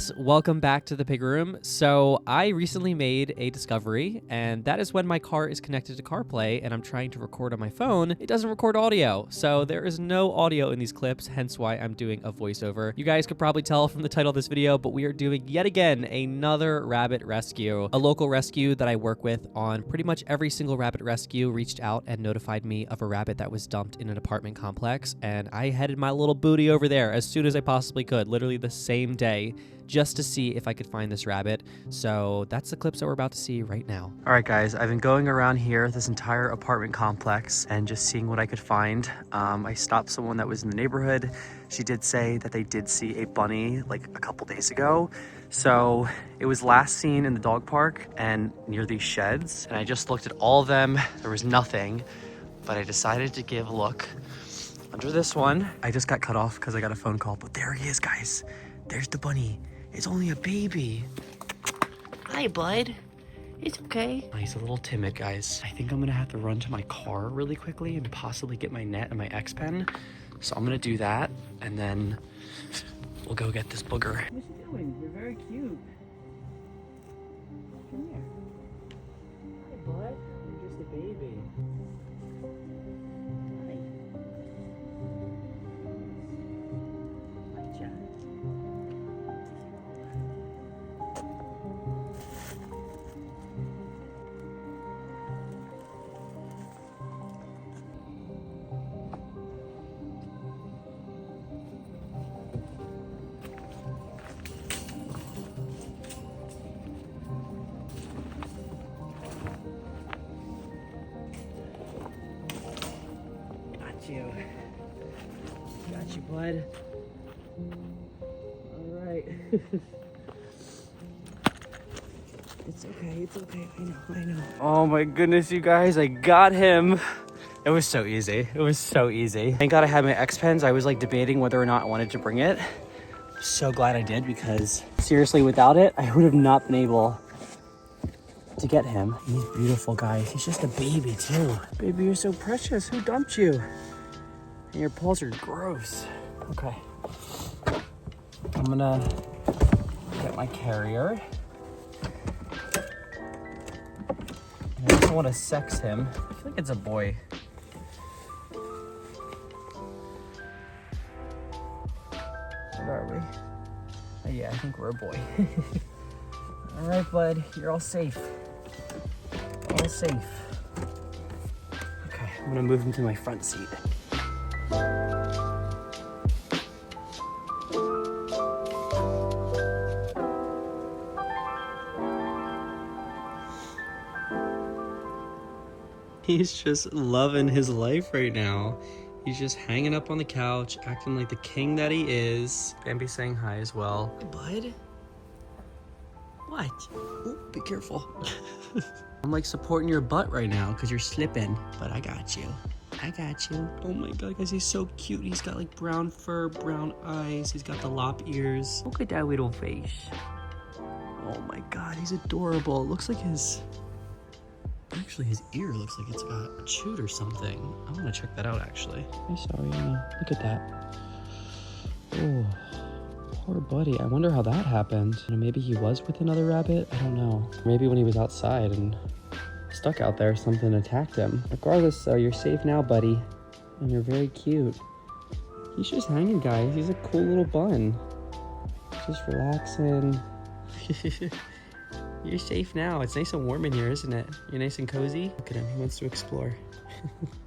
guys, welcome back to the pig room. So I recently made a discovery, and that is when my car is connected to CarPlay and I'm trying to record on my phone, it doesn't record audio. So there is no audio in these clips, hence why I'm doing a voiceover. You guys could probably tell from the title of this video, but we are doing yet again another rabbit rescue. A local rescue that I work with on pretty much every single rabbit rescue reached out and notified me of a rabbit that was dumped in an apartment complex, and I headed my little booty over there as soon as I possibly could, literally the same day, just to see if I could find this rabbit. So that's the clips that we're about to see right now. All right, guys, I've been going around here, this entire apartment complex, and just seeing what I could find. I stopped someone that was in the neighborhood. She did say that they did see a bunny like a couple days ago. So it was last seen in the dog park and near these sheds. And I just looked at all of them. There was nothing, but I decided to give a look under this one. I just got cut off because I got a phone call, but there he is, guys. There's the bunny. It's only a baby. Hi, bud. It's okay. He's a little timid, guys. I think I'm gonna have to run to my car really quickly and possibly get my net and my X pen. So I'm gonna do that, and then we'll go get this booger. What's you doing? You're very cute. Come here. Hi, bud. You're just a baby. Hi. Hi, Jack. Got you, bud. All right. It's okay, I know. Oh my goodness, you guys, I got him. It was so easy. Thank God I had my X pens. I was like debating whether or not I wanted to bring it. I'm so glad I did, because seriously, without it, I would have not been able to get him. He's beautiful, guys. He's just a baby too. Baby, you're so precious. Who dumped you? And your paws are gross. Okay. I'm gonna get my carrier. I just want to sex him. I feel like it's a boy. What are we? Oh, yeah, I think we're a boy. All right, bud, you're all safe. All safe. Okay, I'm gonna move him to my front seat. He's just loving his life right now. He's just hanging up on the couch, acting like the king that he is. Bambi's saying hi as well. Bud? What? Ooh, be careful. I'm like supporting your butt right now because you're slipping, but I got you. Oh my God, guys, he's so cute. He's got like brown fur, brown eyes. He's got the lop ears. Look at that little face. Oh my God, he's adorable. It looks like actually his ear looks like it's got chewed or something. I want to check that out, actually. I'm sorry, look at that. Oh, poor buddy. I wonder how that happened. Maybe he was with another rabbit? I don't know. Maybe when he was outside and stuck out there, something attacked him. Regardless, though, you're safe now, buddy. And you're very cute. He's just hanging, guys. He's a cool little bun. Just relaxing. You're safe now. It's nice and warm in here, isn't it? You're nice and cozy. Look at him. He wants to explore.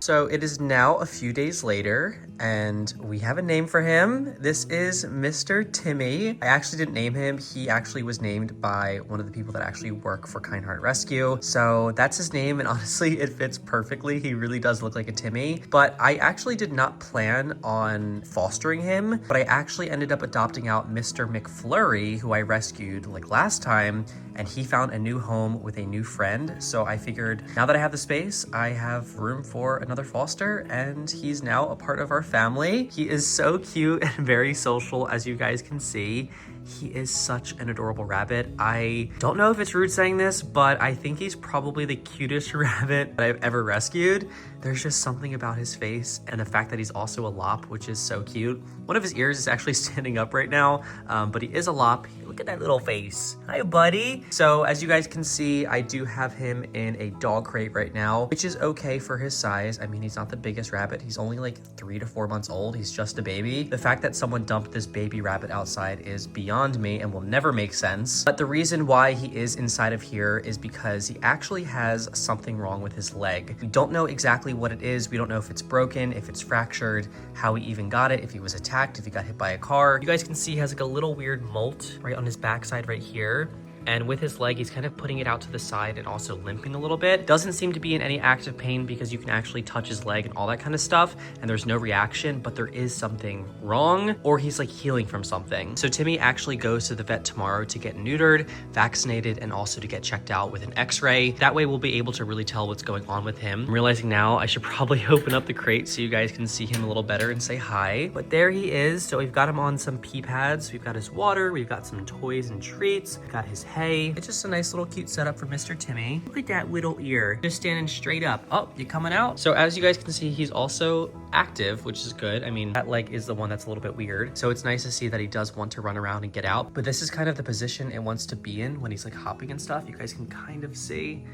So it is now a few days later, and we have a name for him. This is Mr. Timmy. I actually didn't name him. He actually was named by one of the people that actually work for Kind Heart Rescue. So that's his name, and honestly, it fits perfectly. He really does look like a Timmy. But I actually did not plan on fostering him, but I actually ended up adopting out Mr. McFlurry, who I rescued like last time, and he found a new home with a new friend. So I figured now that I have the space, I have room for another foster, and he's now a part of our family. He is so cute and very social, as you guys can see. He is such an adorable rabbit. I don't know if it's rude saying this, but I think he's probably the cutest rabbit that I've ever rescued. There's just something about his face and the fact that he's also a lop, which is so cute. One of his ears is actually standing up right now, but he is a lop. Look at that little face. Hi, buddy. So as you guys can see, I do have him in a dog crate right now, which is okay for his size. I mean, he's not the biggest rabbit. He's only like 3 to 4 months old. He's just a baby. The fact that someone dumped this baby rabbit outside is beyond me and will never make sense. But the reason why he is inside of here is because he actually has something wrong with his leg. We don't know exactly what it is. We don't know if it's broken, if it's fractured, how he even got it, if he was attacked, if he got hit by a car. You guys can see he has like a little weird molt right on his backside right here. And with his leg, he's kind of putting it out to the side and also limping a little bit. Doesn't seem to be in any active pain because you can actually touch his leg and all that kind of stuff, and there's no reaction, but there is something wrong, or he's like healing from something. So Timmy actually goes to the vet tomorrow to get neutered, vaccinated, and also to get checked out with an x-ray. That way we'll be able to really tell what's going on with him. I'm realizing now I should probably open up the crate so you guys can see him a little better and say hi. But there he is. So we've got him on some pee pads. We've got his water. We've got some toys and treats. We've got his hay. It's just a nice little cute setup for Mr. Timmy. Look at that little ear, just standing straight up. Oh, you coming out? So as you guys can see, he's also active, which is good. I mean, that leg is the one that's a little bit weird. So it's nice to see that he does want to run around and get out. But this is kind of the position it wants to be in when he's like hopping and stuff. You guys can kind of see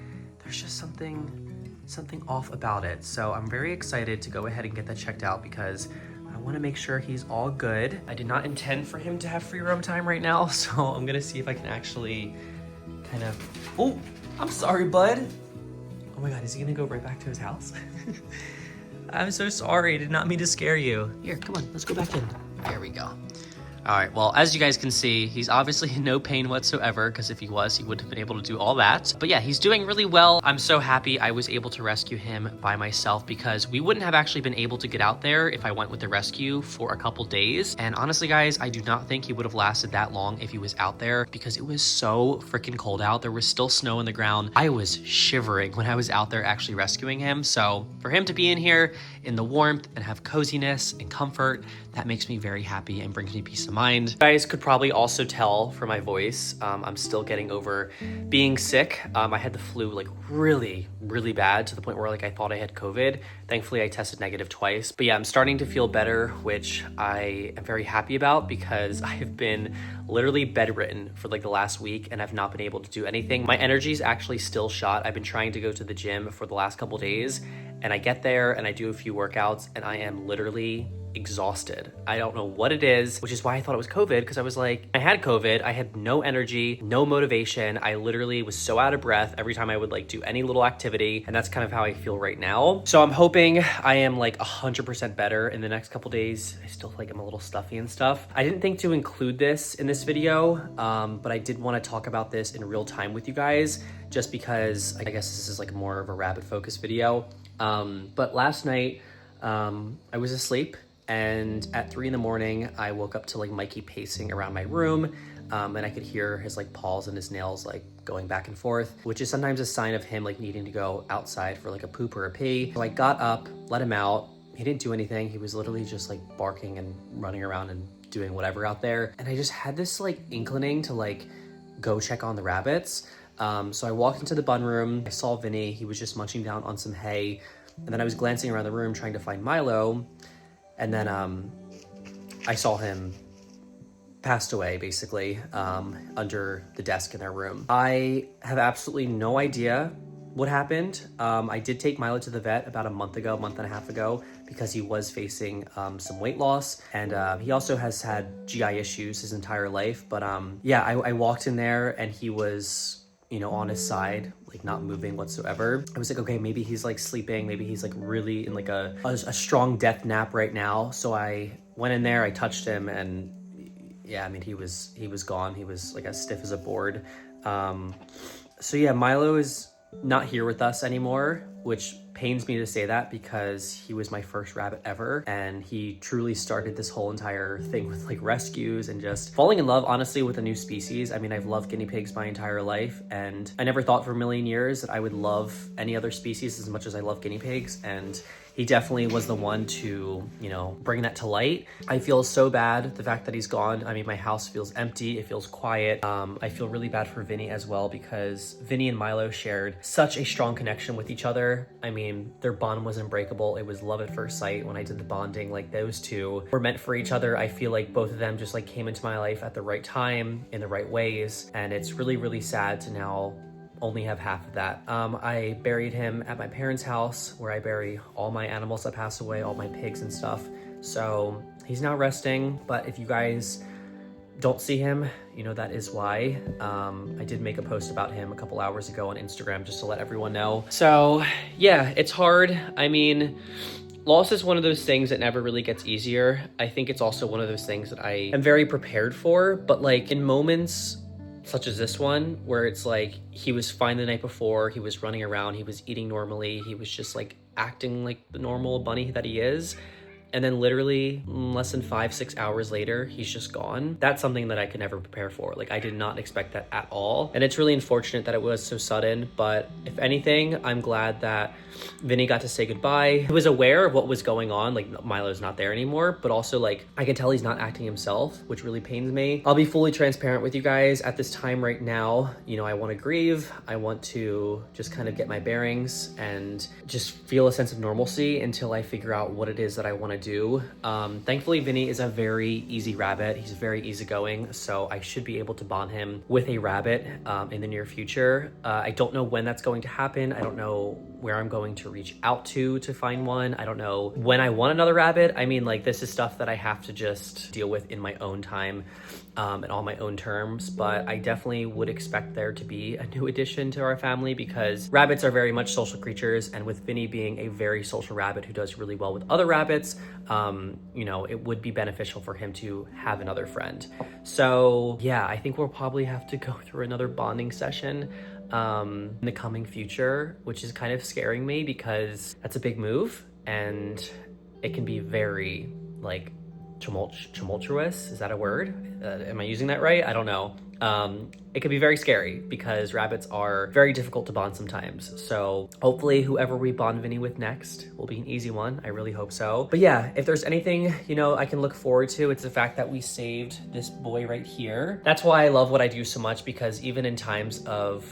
there's just something off about it. So I'm very excited to go ahead and get that checked out because I want to make sure he's all good. I did not intend for him to have free roam time right now, so I'm gonna see if I can actually kind of, oh, I'm sorry, bud. Oh my God, is he gonna go right back to his house? I'm so sorry, I did not mean to scare you. Here, come on, let's go back in. There we go. All right, well, as you guys can see, he's obviously in no pain whatsoever, because if he was, he wouldn't have been able to do all that. But yeah, he's doing really well. I'm so happy I was able to rescue him by myself because we wouldn't have actually been able to get out there if I went with the rescue for a couple days. And honestly, guys, I do not think he would have lasted that long if he was out there because it was so freaking cold out. There was still snow on the ground. I was shivering when I was out there actually rescuing him. So for him to be in here in the warmth and have coziness and comfort, that makes me very happy and brings me peace of mind. You guys could probably also tell from my voice, I'm still getting over being sick. I had the flu like really bad to the point where like I thought I had COVID. Thankfully, I tested negative twice. But yeah, I'm starting to feel better, which I am very happy about because I have been literally bedridden for like the last week and I've not been able to do anything. My energy's actually still shot. I've been trying to go to the gym for the last couple days and I get there and I do a few workouts and I am literally exhausted. I don't know what it is, which is why I thought it was COVID because I was like, I had COVID, I had no energy, no motivation. I literally was so out of breath every time I would like do any little activity, and that's kind of how I feel right now. So I'm hoping I am like 100% better in the next couple days. I still feel like I'm a little stuffy and stuff. I didn't think to include this in this video, but I did want to talk about this in real time with you guys just because I guess this is like more of a rabbit focus video. But last night I was asleep and at 3 in the morning, I woke up to like Mikey pacing around my room, and I could hear his like paws and his nails like going back and forth, which is sometimes a sign of him like needing to go outside for like a poop or a pee. So I got up, let him out. He didn't do anything. He was literally just like barking and running around and doing whatever out there. And I just had this like inclining to like go check on the rabbits. So I walked into the bun room. I saw Vinny. He was just munching down on some hay. And then I was glancing around the room trying to find Milo. And then I saw him passed away, basically, under the desk in their room. I have absolutely no idea what happened. I did take Milo to the vet about a month and a half ago, because he was facing some weight loss. And he also has had GI issues his entire life. But yeah, I walked in there and he was, you know, on his side, like not moving whatsoever. I was like, okay, maybe he's like sleeping. Maybe he's like really in like a strong death nap right now. So I went in there, I touched him, and yeah, I mean, he was gone. He was like as stiff as a board. So yeah, Milo is not here with us anymore, which pains me to say that because he was my first rabbit ever, and he truly started this whole entire thing with like rescues and just falling in love, honestly, with a new species. I mean, I've loved guinea pigs my entire life, and I never thought for a million years that I would love any other species as much as I love guinea pigs. And he definitely was the one to, bring that to light. I feel so bad the fact that he's gone. I mean, my house feels empty. It feels quiet. I feel really bad for Vinny as well, because Vinny and Milo shared such a strong connection with each other. I mean, their bond was unbreakable. It was love at first sight when I did the bonding. Like, those two were meant for each other. I feel like both of them just like came into my life at the right time in the right ways. And it's really, really sad to now only have half of that. I buried him at my parents' house, where I bury all my animals that pass away, all my pigs and stuff. So he's now resting, but if you guys don't see him, that is why. I did make a post about him a couple hours ago on Instagram just to let everyone know. So yeah, it's hard. I mean, loss is one of those things that never really gets easier. I think it's also one of those things that I am very prepared for, but like in moments such as this one, where it's like he was fine the night before, he was running around, he was eating normally, he was just like acting like the normal bunny that he is, and then literally less than 5-6 hours later, he's just gone. That's something that I could never prepare for. Like, I did not expect that at all. And it's really unfortunate that it was so sudden, but if anything, I'm glad that Vinny got to say goodbye. He was aware of what was going on, like Milo's not there anymore, but also like I can tell he's not acting himself, which really pains me. I'll be fully transparent with you guys at this time right now. I want to grieve. I want to just kind of get my bearings and just feel a sense of normalcy until I figure out what it is that I want to do. Thankfully, Vinny is a very easy rabbit. He's very easygoing, so I should be able to bond him with a rabbit in the near future. I don't know when that's going to happen. I don't know where I'm going to reach out to find one. I don't know when I want another rabbit. I mean, like, this is stuff that I have to just deal with in my own time and on my own terms, but I definitely would expect there to be a new addition to our family, because rabbits are very much social creatures, and with Vinny being a very social rabbit who does really well with other rabbits, it would be beneficial for him to have another friend. So yeah, I think we'll probably have to go through another bonding session in the coming future, which is kind of scaring me, because that's a big move and it can be very like tumultuous. Is that a word? Am I using that right? I don't know. It can be very scary, because rabbits are very difficult to bond sometimes. So hopefully whoever we bond Vinny with next will be an easy one. I really hope so. But yeah, if there's anything, I can look forward to, it's the fact that we saved this boy right here. That's why I love what I do so much, because even in times of,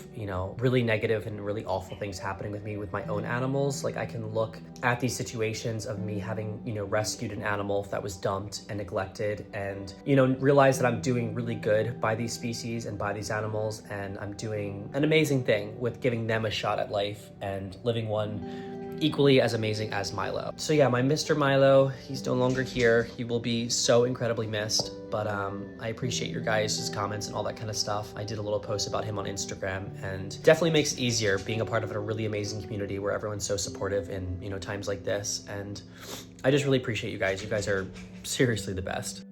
really negative and really awful things happening with me with my own animals, like I can look at these situations of me having, rescued an animal that was dumped and neglected, and, realize that I'm doing really good by these species and by these animals, and I'm doing an amazing thing with giving them a shot at life and living one equally as amazing as Milo. So yeah, my Mr. Milo, he's no longer here. He will be so incredibly missed, but I appreciate your guys' comments and all that kind of stuff. I did a little post about him on Instagram, and definitely makes it easier being a part of a really amazing community where everyone's so supportive in, times like this. And I just really appreciate you guys. You guys are seriously the best.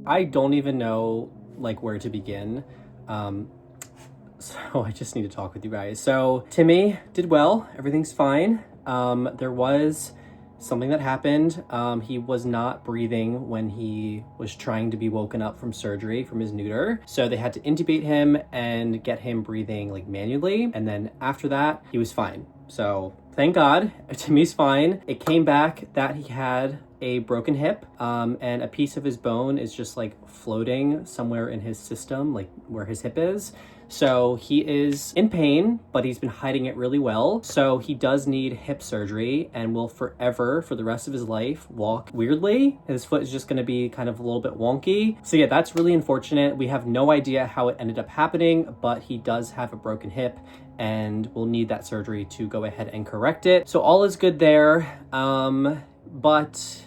I don't even know like where to begin. So I just need to talk with you guys. So Timmy did well, everything's fine. There was something that happened. He was not breathing when he was trying to be woken up from surgery from his neuter. So they had to intubate him and get him breathing like manually. And then after that, he was fine. So thank God, Timmy's fine. It came back that he had a broken hip, and a piece of his bone is just like floating somewhere in his system, like where his hip is. So he is in pain, but he's been hiding it really well. So he does need hip surgery and will forever, for the rest of his life, walk weirdly. His foot is just gonna be kind of a little bit wonky. So yeah, that's really unfortunate. We have no idea how it ended up happening, but he does have a broken hip and will need that surgery to go ahead and correct it. So all is good there. But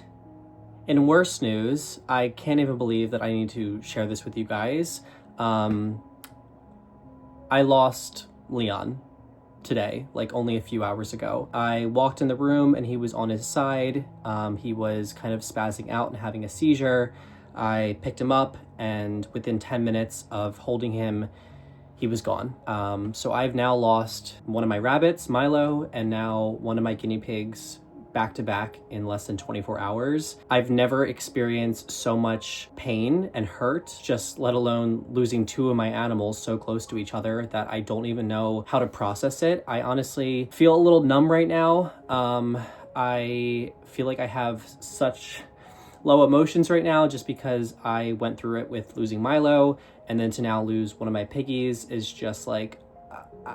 in worse news, I can't even believe that I need to share this with you guys. I lost Leon today, like only a few hours ago. I walked in the room and he was on his side. He was kind of spazzing out and having a seizure. I picked him up, and within 10 minutes of holding him, he was gone. So I've now lost one of my rabbits, Milo, and now one of my guinea pigs, back to back in less than 24 hours. I've never experienced so much pain and hurt, just let alone losing two of my animals so close to each other that I don't even know how to process it. I honestly feel a little numb right now. I feel like I have such low emotions right now just because I went through it with losing Milo, and then to now lose one of my piggies is just like,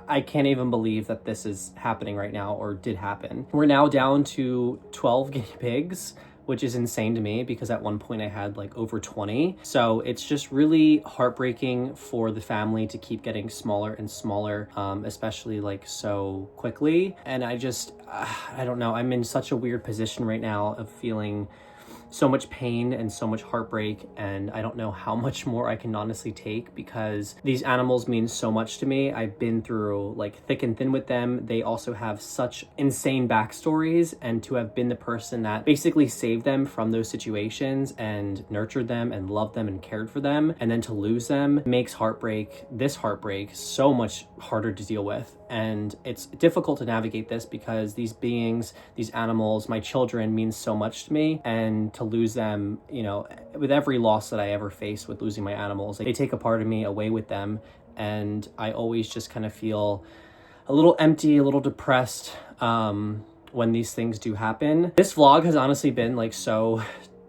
I can't even believe that this is happening right now or did happen. We're now down to 12 guinea pigs, which is insane to me because at one point I had like over 20. So it's just really heartbreaking for the family to keep getting smaller and smaller, especially like so quickly. And I don't know, I'm in such a weird position right now of feeling so much pain and so much heartbreak, and I don't know how much more I can honestly take because these animals mean so much to me. I've been through like thick and thin with them. They also have such insane backstories, and to have been the person that basically saved them from those situations and nurtured them and loved them and cared for them, and then to lose them makes this heartbreak so much harder to deal with. And it's difficult to navigate this because these beings, these animals, my children mean so much to me, and to lose them, you know, with every loss that I ever face with losing my animals, they take a part of me away with them, and I always just kind of feel a little empty, a little depressed when these things do happen. This vlog has honestly been like so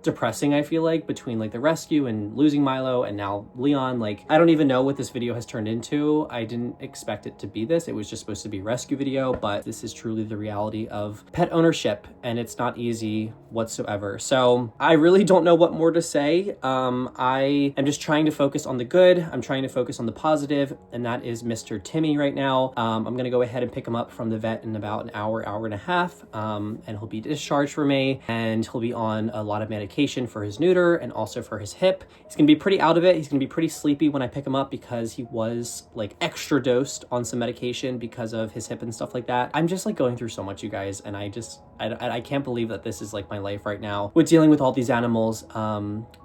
depressing, I feel like, between like the rescue and losing Milo and now Leon. Like, I don't even know what this video has turned into. I didn't expect it to be this. It was just supposed to be a rescue video, but this is truly the reality of pet ownership, and it's not easy whatsoever. So I really don't know what more to say. I am just trying to focus on the good. I'm trying to focus on the positive, and that is Mr. Timmy right now. I'm gonna go ahead and pick him up from the vet in about an hour and a half, and he'll be discharged for me, and he'll be on a lot of medication for his neuter and also for his hip. He's gonna be pretty out of it. He's gonna be pretty sleepy when I pick him up because he was like extra dosed on some medication because of his hip and stuff like that. I'm just like going through so much, you guys, and I can't believe that this is like my life right now with dealing with all these animals,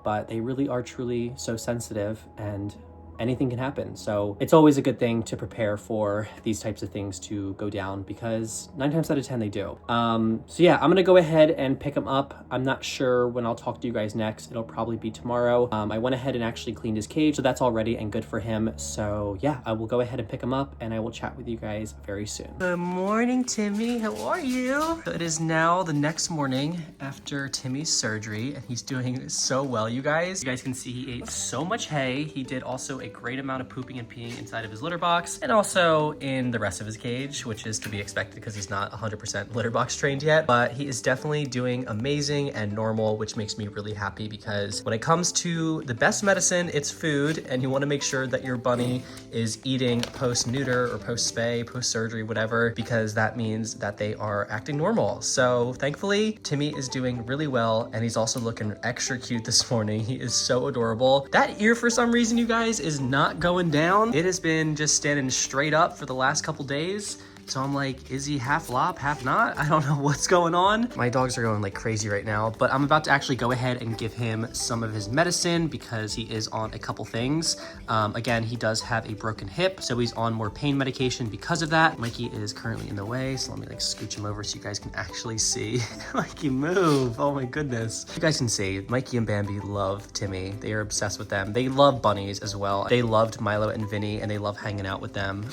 but they really are truly so sensitive, and anything can happen. So it's always a good thing to prepare for these types of things to go down, because 9 times out of 10 they do. So yeah, I'm gonna go ahead and pick him up. I'm not sure when I'll talk to you guys next. It'll probably be tomorrow. I went ahead and actually cleaned his cage, so that's all ready and good for him. So yeah, I will go ahead and pick him up, and I will chat with you guys very soon. Good morning, Timmy. How are you? So it is now the next morning after Timmy's surgery, and he's doing so well, you guys. You guys can see he ate so much hay. He did also a great amount of pooping and peeing inside of his litter box, and also in the rest of his cage, which is to be expected because he's not 100% litter box trained yet. But he is definitely doing amazing and normal, which makes me really happy, because when it comes to the best medicine, it's food, and you want to make sure that your bunny is eating post-neuter or post-spay, post-surgery, whatever, because that means that they are acting normal. So thankfully, Timmy is doing really well, and he's also looking extra cute this morning. He is so adorable. That ear, for some reason, you guys, is not going down. It has been just standing straight up for the last couple days. So I'm like, is he half lop, half not? I don't know what's going on. My dogs are going like crazy right now, but I'm about to actually go ahead and give him some of his medicine because he is on a couple things. Again, he does have a broken hip, so he's on more pain medication because of that. Mikey is currently in the way, so let me like scooch him over so you guys can actually see. Mikey, move. Oh my goodness. You guys can see, Mikey and Bambi love Timmy. They are obsessed with them. They love bunnies as well. They loved Milo and Vinny, and they love hanging out with them.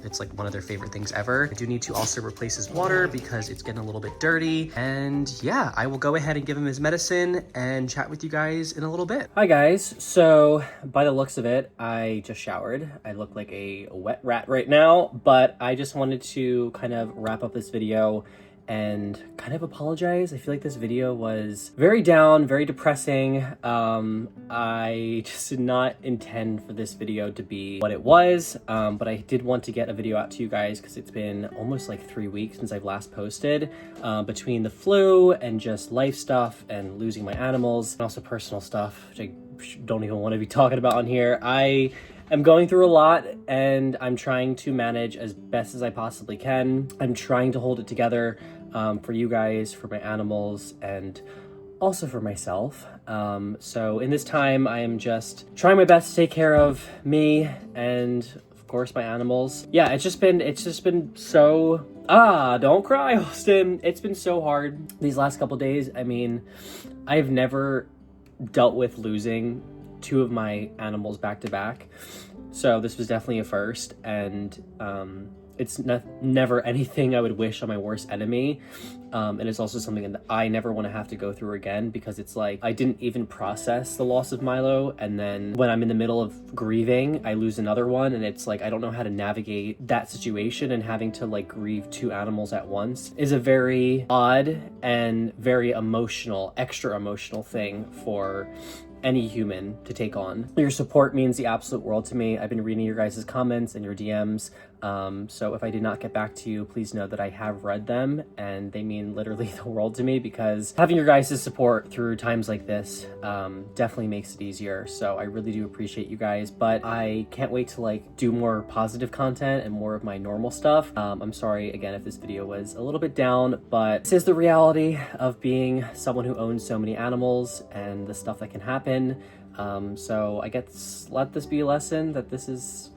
It's like one of their favorite things ever. I do need to also replace his water because it's getting a little bit dirty. And yeah, I will go ahead and give him his medicine and chat with you guys in a little bit. Hi guys, so by the looks of it, I just showered. I look like a wet rat right now, but I just wanted to kind of wrap up this video and kind of apologize. I feel like this video was very down, very depressing. I just did not intend for this video to be what it was, but I did want to get a video out to you guys because it's been almost like 3 weeks since I've last posted, between the flu and just life stuff and losing my animals, and also personal stuff, which I don't even want to be talking about on here. I'm going through a lot, and I'm trying to manage as best as I possibly can. I'm trying to hold it together for you guys, for my animals, and also for myself. So in this time, I am just trying my best to take care of me and, of of course, my animals. Yeah, it's just been so, don't cry, Austin. It's been so hard these last couple days. I mean, I've never dealt with losing two of my animals back to back. So this was definitely a first, and it's never anything I would wish on my worst enemy. And it's also something that I never want to have to go through again, because it's like I didn't even process the loss of Milo, and then when I'm in the middle of grieving, I lose another one, and it's like I don't know how to navigate that situation, and having to like grieve two animals at once is a very odd and very emotional, extra emotional thing for any human to take on. Your support means the absolute world to me. I've been reading your guys' comments and your DMs. So if I did not get back to you, please know that I have read them, and they mean literally the world to me, because having your guys' support through times like this definitely makes it easier. So I really do appreciate you guys, but I can't wait to like do more positive content and more of my normal stuff. I'm sorry again if this video was a little bit down, but this is the reality of being someone who owns so many animals and the stuff that can happen. So I guess let this be a lesson that this is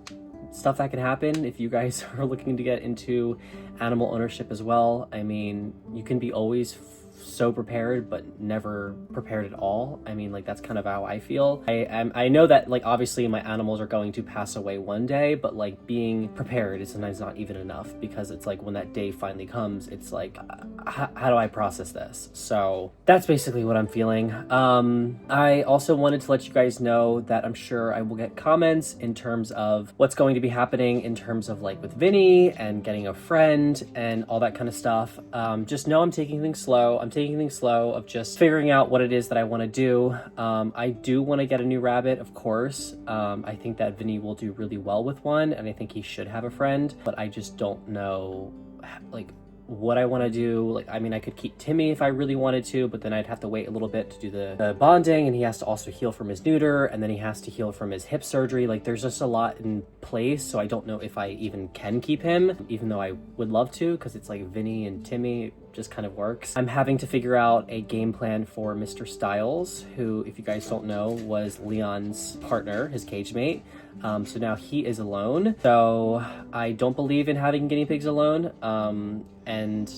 stuff that can happen if you guys are looking to get into animal ownership as well. I mean, you can be always so prepared, but never prepared at all. I mean, like, that's kind of how I feel. I know that, like, obviously my animals are going to pass away one day, but like being prepared is sometimes not even enough, because it's like when that day finally comes, it's like, how do I process this? So that's basically what I'm feeling. I also wanted to let you guys know that I'm sure I will get comments in terms of what's going to be happening in terms of like with Vinny and getting a friend and all that kind of stuff. Just know I'm taking things slow. I'm taking things slow of just figuring out what it is that I want to do. I do want to get a new rabbit, of course. I think that Vinny will do really well with one, and I think he should have a friend, but I just don't know like what I want to do. Like, I mean, I could keep Timmy if I really wanted to, but then I'd have to wait a little bit to do the bonding, and he has to also heal from his neuter, and then he has to heal from his hip surgery. Like, there's just a lot in place, so I don't know if I even can keep him, even though I would love to, because it's like Vinny and Timmy just kind of works. I'm having to figure out a game plan for Mr. Styles, who, if you guys don't know, was Leon's partner, his cage mate. So now he is alone. So I don't believe in having guinea pigs alone. And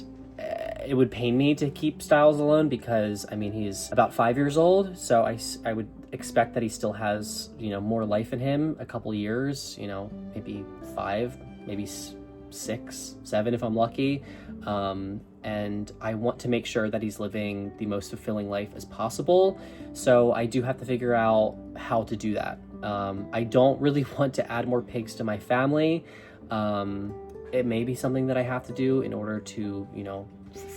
it would pain me to keep Styles alone, because I mean, he's about 5 years old. So I would expect that he still has, you know, more life in him, a couple years, you know, maybe 5, maybe 6, 7 if I'm lucky. And I want to make sure that he's living the most fulfilling life as possible. So I do have to figure out how to do that. I don't really want to add more pigs to my family. It may be something that I have to do in order to, you know,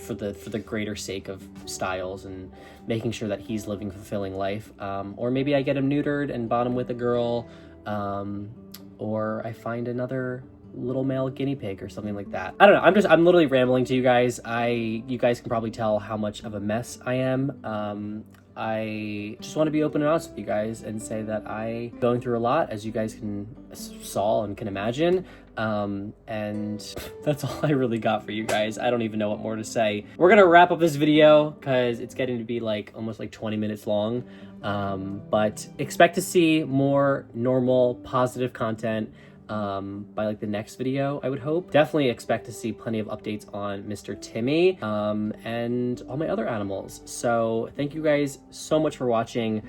for the greater sake of Styles and making sure that he's living a fulfilling life. Or maybe I get him neutered and bond him with a girl, or I find another little male guinea pig or something like that. I don't know. I'm literally rambling to you guys. You guys can probably tell how much of a mess I am. I just want to be open and honest with you guys and say that I going through a lot, as you guys saw and can imagine. And that's all I really got for you guys. I don't even know what more to say. We're gonna wrap up this video because it's getting to be like almost like 20 minutes long. But expect to see more normal, positive content by like the next video, I would hope. Definitely expect to see plenty of updates on Mr. Timmy and all my other animals. So thank you guys so much for watching.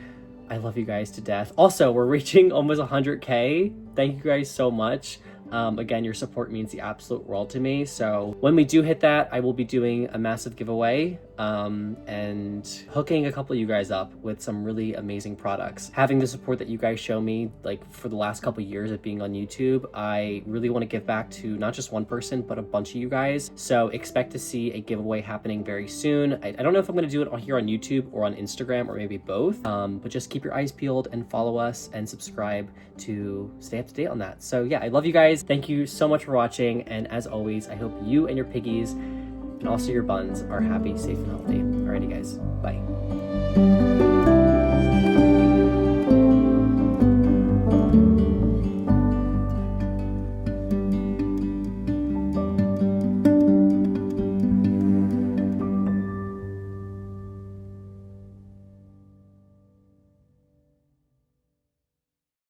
I love you guys to death. Also, we're reaching almost 100K. Thank you guys so much. Again, your support means the absolute world to me. So when we do hit that, I will be doing a massive giveaway and hooking a couple of you guys up with some really amazing products. Having the support that you guys show me, like for the last couple of years of being on YouTube, I really want to give back to not just one person, but a bunch of you guys. So expect to see a giveaway happening very soon. I don't know if I'm going to do it here on YouTube or on Instagram or maybe both, but just keep your eyes peeled and follow us and subscribe to stay up to date on that. So yeah, I love you guys. Thank you so much for watching. And as always, I hope you and your piggies and also your buns are happy, safe, and healthy. Alrighty guys, bye.